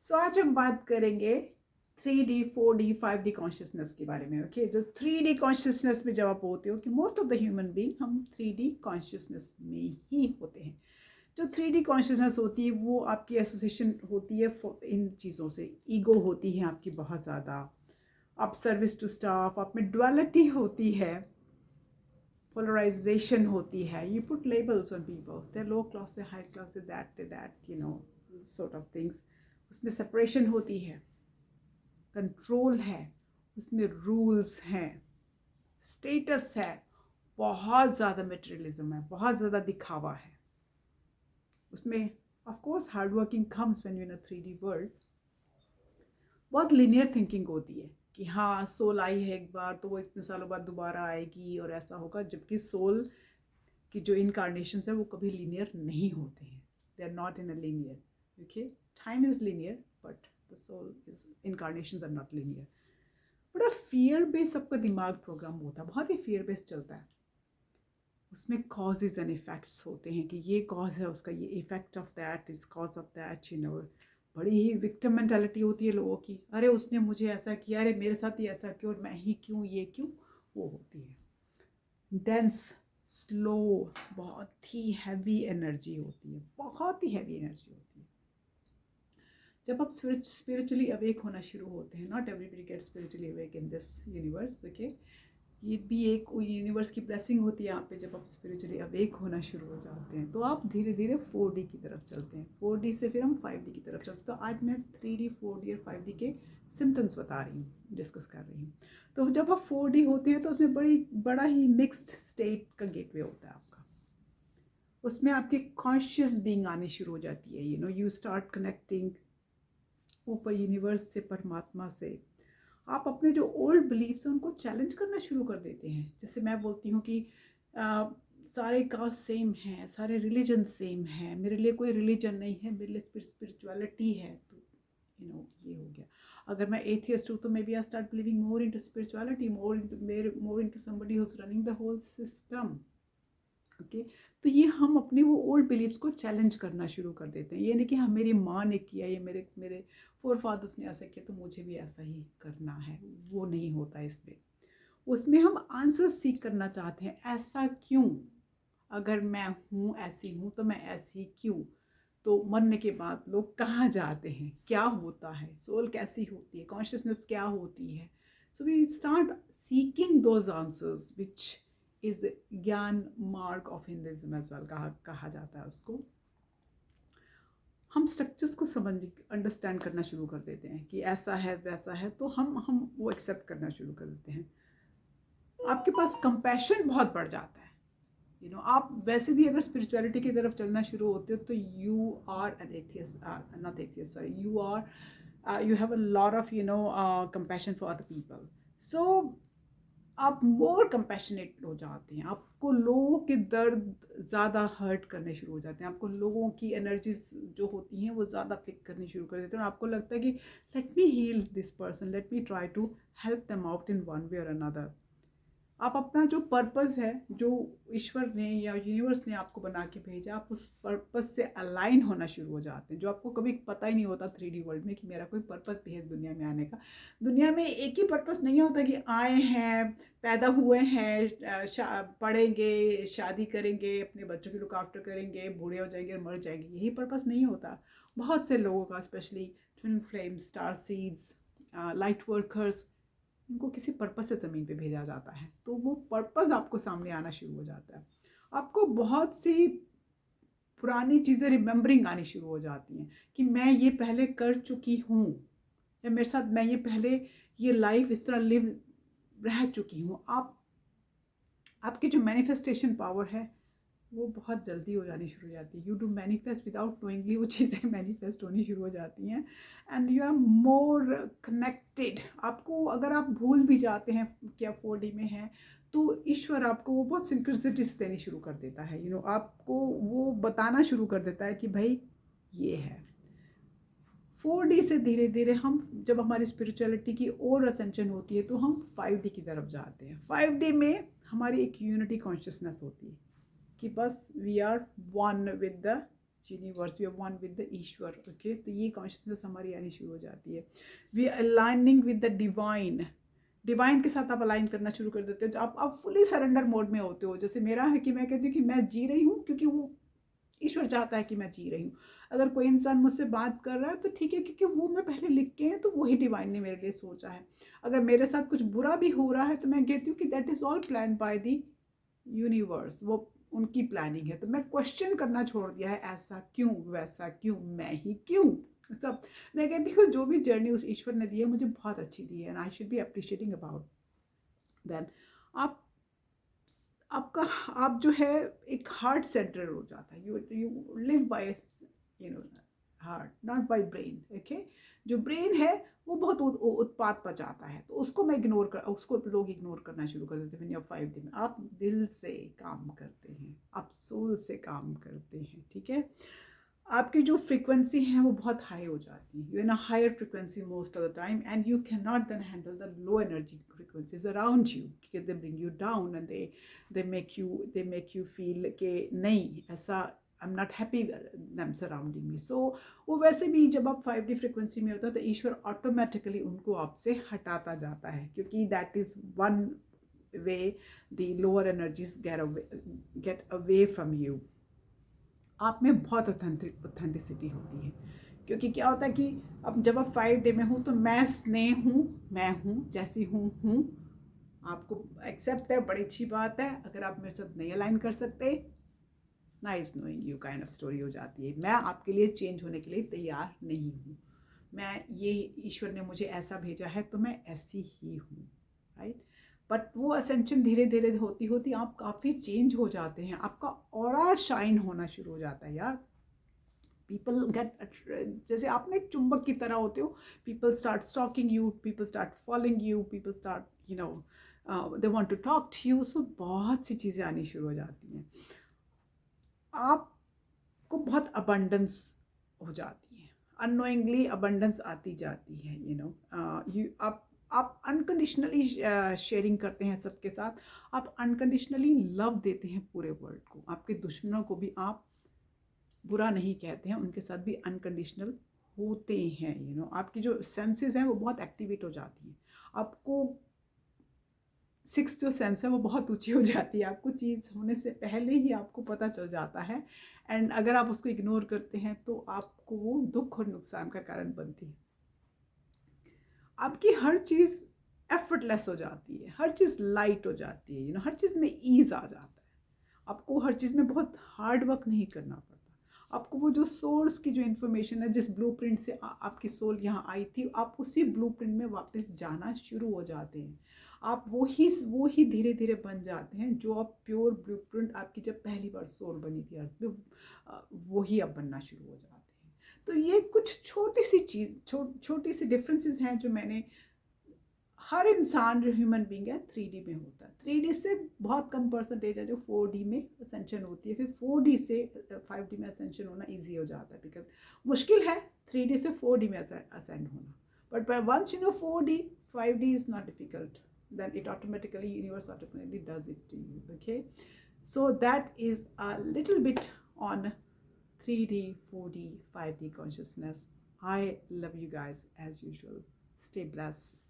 सो आज हम बात करेंगे 3D 4D 5D कॉन्शियसनेस के बारे में। ओके, जो 3D कॉन्शियसनेस में जब आप होते हो कि most of the human being हम 3D कॉन्शियसनेस में ही होते हैं। जो 3D कॉन्शियसनेस होती है वो आपकी एसोसिएशन होती है इन चीज़ों से। ईगो होती है आपकी बहुत ज़्यादा, आप सर्विस टू स्टाफ, आप में डुअलिटी होती है, polarization होती है, you put labels on people, they're low class, they're high class, they're that, you know, sort of things। उसमें separation होती है, कंट्रोल है, उसमें रूल्स हैं, स्टेटस है, बहुत ज़्यादा मटेरियलिज्म है, बहुत ज़्यादा दिखावा है उसमें। Of course hard working comes when you in a 3D world. बहुत लीनियर थिंकिंग होती है कि हाँ सोल आई है एक बार तो वो इतने सालों बाद दोबारा आएगी और ऐसा होगा, जबकि सोल की जो इनकारनेशन है वो कभी लीनियर नहीं होते हैं। They are not in a linear. Okay, time is linear but the soul is incarnations are not linear. बड़ा फियर बेस्ड सबका दिमाग प्रोग्राम होता है, बहुत ही फियर बेस्ड चलता है। उसमें कॉजेज एंड इफेक्ट्स होते हैं कि ये कॉज है उसका, ये effect of that is cause of that, you know. बड़ी ही विक्टिम मेंटालिटी होती है लोगों की, अरे उसने मुझे ऐसा किया, अरे मेरे साथ ही ऐसा क्यों, और मैं ही क्यों, ये क्यों, वो होती है। डेंस, स्लो, बहुत ही हैवी एनर्जी होती है, बहुत ही हैवी एनर्जी होती है। जब आप स्पिरिचुअली अवेक होना शुरू होते हैं, not everybody get spiritually awake in this universe. Okay, ये भी एक यूनिवर्स की ब्लेसिंग होती है यहाँ पे। जब आप स्पिरिचुअली अवेक होना शुरू हो जाते हैं तो आप धीरे धीरे 4D की तरफ चलते हैं, 4D से फिर हम 5D की तरफ चलते हैं। तो आज मैं 3D 4D और 5D के सिम्टम्स बता रही हूँ, डिस्कस कर रही हूँ। तो जब आप 4D होते हैं तो उसमें बड़ा ही मिक्स्ड स्टेट का गेटवे होता है आपका। उसमें आपकी कॉन्शियस बीइंग आनी शुरू हो जाती है, you know, you start connecting ऊपर यूनिवर्स से, परमात्मा से। आप अपने जो ओल्ड बिलीफ्स हैं उनको चैलेंज करना शुरू कर देते हैं। जैसे मैं बोलती हूँ कि सारे कास्ट सेम हैं, सारे रिलीजन सेम हैं, मेरे लिए कोई रिलीजन नहीं है, मेरे लिए स्पिरिचुअलिटी है। तो यू नो ये हो गया। अगर मैं एथियस्ट हूँ तो maybe I start believing more into spirituality, more into somebody who is running the whole system. Okay, तो ये हम अपने वो ओल्ड बिलीव्स को चैलेंज करना शुरू कर देते हैं। ये नहीं कि हाँ मेरी माँ ने किया, ये मेरे मेरे फोर फादर्स ने ऐसा किया तो मुझे भी ऐसा ही करना है, वो नहीं होता इसमें। उसमें हम आंसर सीख करना चाहते हैं, ऐसा क्यों, अगर मैं हूँ ऐसी हूँ तो मैं ऐसी क्यों। तो मरने के बाद लोग कहाँ जाते हैं, क्या होता है, सोल कैसी होती है, कॉन्शियसनेस क्या होती है। So we start seeking those answers which is gyan marg of Hinduism as well कहा जाता है उसको। हम स्ट्रक्चर्स को समझ अंडरस्टैंड करना शुरू कर देते हैं कि ऐसा है वैसा है, तो हम वो एक्सेप्ट करना शुरू कर देते हैं। आपके पास कंपैशन बहुत बढ़ जाता है। यू नो, आप वैसे भी अगर स्पिरिचुअलिटी की तरफ चलना शुरू होते हो तो you are an atheist, not atheist, sorry, you have a lot of, you know, compassion for other people. So आप मोर कंपैशनेट हो जाते हैं, आपको लोगों के दर्द ज़्यादा हर्ट करने शुरू हो जाते हैं, आपको लोगों की एनर्जीज जो होती हैं वो ज़्यादा पिक करनी शुरू कर देते हैं, और आपको लगता है कि let me heal this person, let me try to help them out in one way और अनदर। आप अपना जो पर्पस है, जो ईश्वर ने या यूनिवर्स ने आपको बना के भेजा, आप उस पर्पस से अलाइन होना शुरू हो जाते हैं, जो आपको कभी पता ही नहीं होता 3D वर्ल्ड में कि मेरा कोई पर्पस भी है इस दुनिया में आने का। दुनिया में एक ही पर्पस नहीं होता कि आए हैं, पैदा हुए हैं, पढ़ेंगे, शादी करेंगे, अपने बच्चों की लुक आफ्टर करेंगे, बूढ़े हो जाएंगे और मर जाएंगे, यही पर्पस नहीं होता। बहुत से लोगों का, specially twin flame, star seeds, light workers, उनको किसी पर्पस से ज़मीन पे भेजा जाता है, तो वो पर्पस आपको सामने आना शुरू हो जाता है। आपको बहुत सी पुरानी चीज़ें रिमेम्बरिंग आनी शुरू हो जाती हैं कि मैं ये पहले कर चुकी हूँ, या मेरे साथ मैं ये पहले ये लाइफ इस तरह लिव रह चुकी हूँ। आपकी जो मैनिफेस्टेशन पावर है वो बहुत जल्दी हो जानी शुरू हो जाती है। You do manifest without knowingly, वो चीज़ें मैनिफेस्ट होनी शुरू हो जाती हैं, and you are more connected. आपको अगर आप भूल भी जाते हैं कि आप 4D में हैं तो ईश्वर आपको वो बहुत सिंक्रोसिटीज देनी शुरू कर देता है। यू नो, आपको वो बताना शुरू कर देता है कि भाई ये है। 4D से धीरे धीरे हम, जब हमारी स्पिरिचुअलिटी की और असेंशन होती है तो हम 5D की तरफ जाते हैं। 5D में हमारी एक यूनिटी कॉन्शियसनेस होती है कि बस we are one with the universe, we are one with the Ishwar. Okay, तो ये कॉन्शियसनेस हमारी आनी शुरू हो जाती है। We are aligning with the divine, divine के साथ आप अलाइन करना शुरू कर देते हो। आप फुली सरेंडर मोड में होते हो। जैसे मेरा है कि मैं कहती हूँ कि मैं जी रही हूँ क्योंकि वो ईश्वर चाहता है कि मैं जी रही हूँ। अगर कोई इंसान मुझसे बात कर रहा है तो ठीक है, क्योंकि वो मैं पहले लिख के हैं तो वही डिवाइन ने मेरे लिए सोचा है। अगर मेरे साथ कुछ बुरा भी हो रहा है तो मैं कहती हूँ कि that is all plan by the universe, वो उनकी प्लानिंग है। तो मैं क्वेश्चन करना छोड़ दिया है, ऐसा क्यों, वैसा क्यों, मैं ही क्यों, सब। मैं कहती हूँ जो भी जर्नी उस ईश्वर ने दी है मुझे बहुत अच्छी दी है, and I should be appreciating about then. आप आपका आप जो है एक हार्ट सेंटर हो जाता है। You live by you know heart, not by brain. Okay, जो ब्रेन है वो बहुत उत्पाद पचाता है, तो उसको मैं उसको लोग इग्नोर करना शुरू कर देते हैं। 5D में आप दिल से काम करते हैं, आप सोल से काम करते हैं, ठीक है। आपकी जो फ्रीक्वेंसी है वो बहुत हाई हो जाती है, you in a higher frequency most of the time, and you can not then handle the low energy frequencies around you, because they bring you down and they make you feel कि नहीं ऐसा, I am not happy them surrounding me. So वो वैसे भी जब आप 5D frequency में होता है तो ईश्वर ऑटोमेटिकली उनको आपसे हटाता जाता है, क्योंकि that is one way the lower energies get away from you. आप में बहुत ऑथेंटिसिटी होती है, क्योंकि क्या होता है कि अब जब आप 5D में हूँ तो मैं स्नेह हूँ, मैं हूँ जैसी हूँ। आपको एक्सेप्ट है, बड़ी अच्छी बात है। अगर आप मेरे साथ नहीं अलाइन कर सकते, nice knowing you kind of story हो जाती है। मैं आपके लिए चेंज होने के लिए तैयार नहीं हूँ। मैं ये ईश्वर ने मुझे ऐसा भेजा है तो मैं ऐसी ही हूँ, राइट। बट वो असेंशन धीरे धीरे होती होती आप काफ़ी चेंज हो जाते हैं, आपका ऑरा शाइन होना शुरू हो जाता है यार। पीपल गेट, जैसे आप ना एक चुंबक की तरह होते हो। People start stalking you, people start following you, people start they want to talk to you. So बहुत सी चीज़ें आनी शुरू हो जाती हैं, आपको बहुत अबंडेंस हो जाती है, अननोइंगली अबंडेंस आती जाती है। आप अनकंडीशनली शेयरिंग करते हैं सबके साथ, आप अनकंडीशनली लव देते हैं पूरे वर्ल्ड को। आपके दुश्मनों को भी आप बुरा नहीं कहते हैं, उनके साथ भी अनकंडीशनल होते हैं। आपकी जो सेंसेस हैं वो बहुत एक्टिवेट हो जाती हैं, आपको 6th जो सेंस है वो बहुत ऊंची हो जाती है, आपको चीज़ होने से पहले ही आपको पता चल जाता है। एंड अगर आप उसको इग्नोर करते हैं तो आपको वो दुख और नुकसान का कारण बनती है। आपकी हर चीज़ एफर्टलेस हो जाती है, हर चीज़ लाइट हो जाती है, हर चीज़ में ईज आ जाता है। आपको हर चीज़ में बहुत हार्ड वर्क नहीं करना पड़ता। आपको वो जो सोर्स की जो इन्फॉर्मेशन है, जिस ब्लूप्रिंट से आपकी सोल यहाँ आई थी, आप उसी ब्लूप्रिंट में वापस जाना शुरू हो जाते हैं। आप वो ही धीरे धीरे बन जाते हैं जो आप प्योर ब्लूप्रिंट आपकी जब पहली बार सोल बनी थी अर्थ में, वो ही अब बनना शुरू हो जाते हैं। तो ये कुछ छोटी सी चीज़, छोटी सी डिफरेंसेस हैं जो मैंने, हर इंसान जो ह्यूमन बींग है 3D में होता है। 3D से बहुत कम परसेंटेज है जो 4D में असेंशन होती है, फिर 4D से 5D में असेंशन होना ईजी हो जाता है, बिकॉज मुश्किल है 3D से 4D में असेंड होना। But once you know 4D, 5D is not difficult, then it automatically, universe automatically does it to you. Okay, so that is a little bit on 3D, 4D, 5D consciousness. I love you guys as usual. Stay blessed.